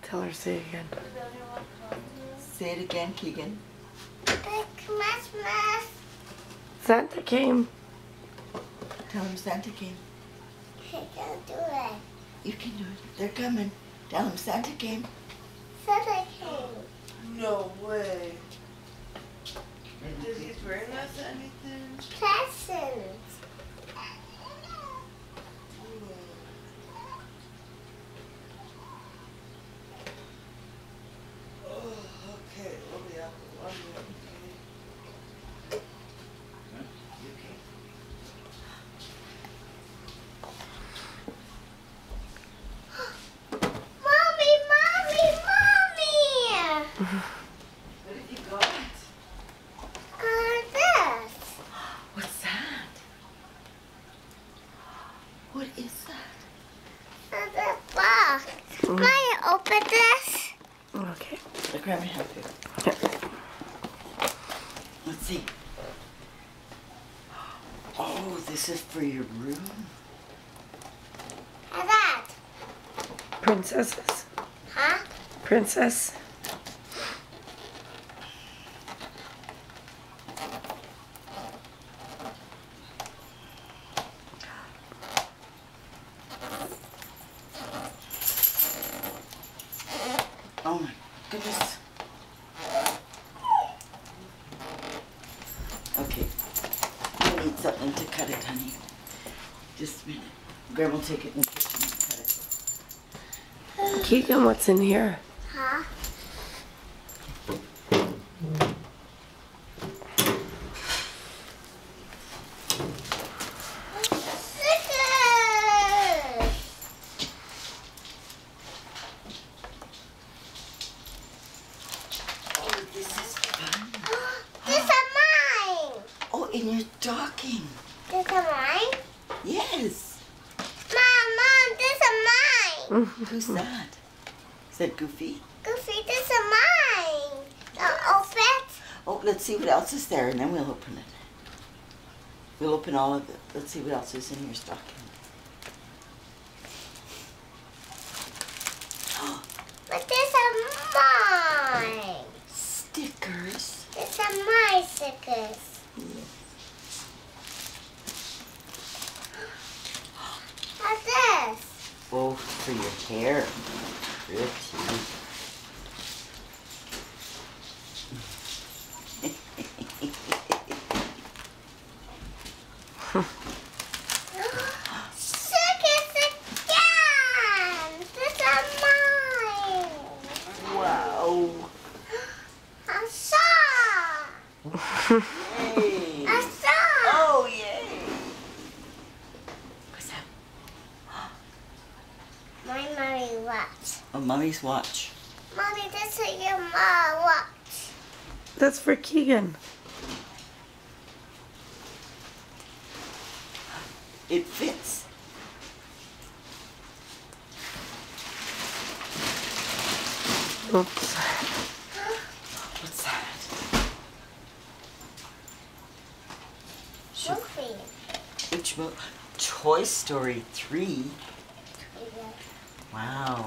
Tell her, say it again. Say it again, Keegan. Christmas. Santa came. Tell him Santa came. I can do it. You can do it. They're coming. Tell him Santa came. Santa came. No way. Does he bring us anything? Presents. Oh, okay. We'll be out. Mommy, mommy, mommy! What have you got? This. What's that? What is that? The box. Can I open this? Okay. Let Grandma help you. Let's see. Oh, this is for your room. And that. Princesses. Huh? Princess. Oh my goodness. Okay. You need something to cut it, honey. Just a minute. Grandma will take it in the kitchen and cut it. Keegan, what's in here? Huh? Stickers! Oh, this is fun. These are mine. Oh, in your stocking. These are mine. Yes. Mom, these are mine. Who's that? Is that Goofy? Goofy, these are mine. Open it. Oh, let's see what else is there, and then we'll open it. We'll open all of it. Let's see what else is in your stocking. But these are mine. Stickers. These are my stickers. What's this? Oh, for your hair. Pretty. Stickers again. These are mine. Wow. I saw. Yay. I saw. Oh, yay. What's that? My mommy watch. Oh, Mommy's watch. Mommy, this is your mom watch. That's for Keegan. It fits. Oops. What's that? Goofy. Which movie? Toy Story 3. Wow.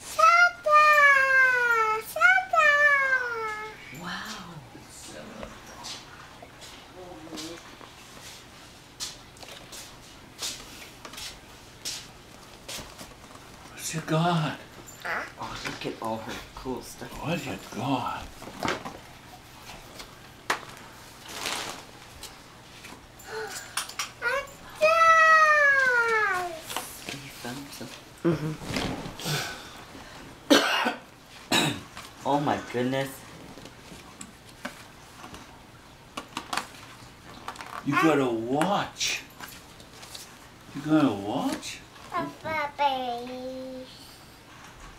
Santa! Santa! Wow. What's you got? Oh, look at all her cool stuff. What you got? You found some? Oh my goodness. You got a watch. You got a watch? A baby.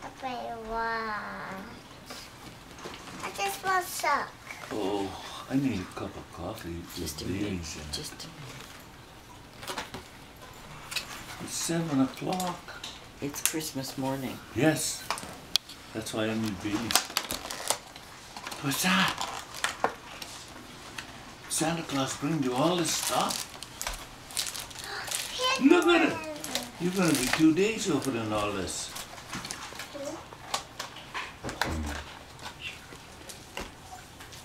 A baby watch. I just want sock. Oh, I need a cup of coffee with Just a minute. beans in it. Just a minute. It's 7 o'clock. It's Christmas morning. Yes. That's why I need beanies. What's that? Santa Claus bring you all this stuff? Look at it. You're gonna be 2 days opening all this.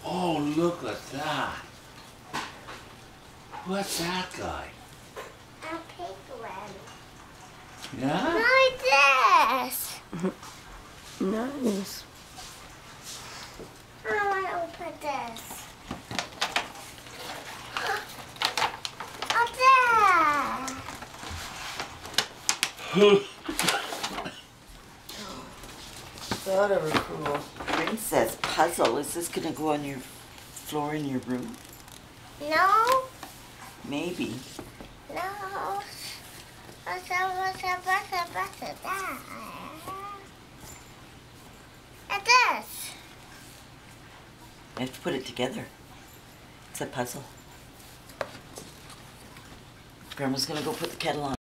Oh, look at that. What's that guy? A penguin. Yeah? Like this. Nice. I want to open this. Up there. That ever cool. Princess puzzle. Is this gonna go on your floor in your room? No. Maybe. No. What's that? And this. You have to put it together. It's a puzzle. Grandma's gonna go put the kettle on.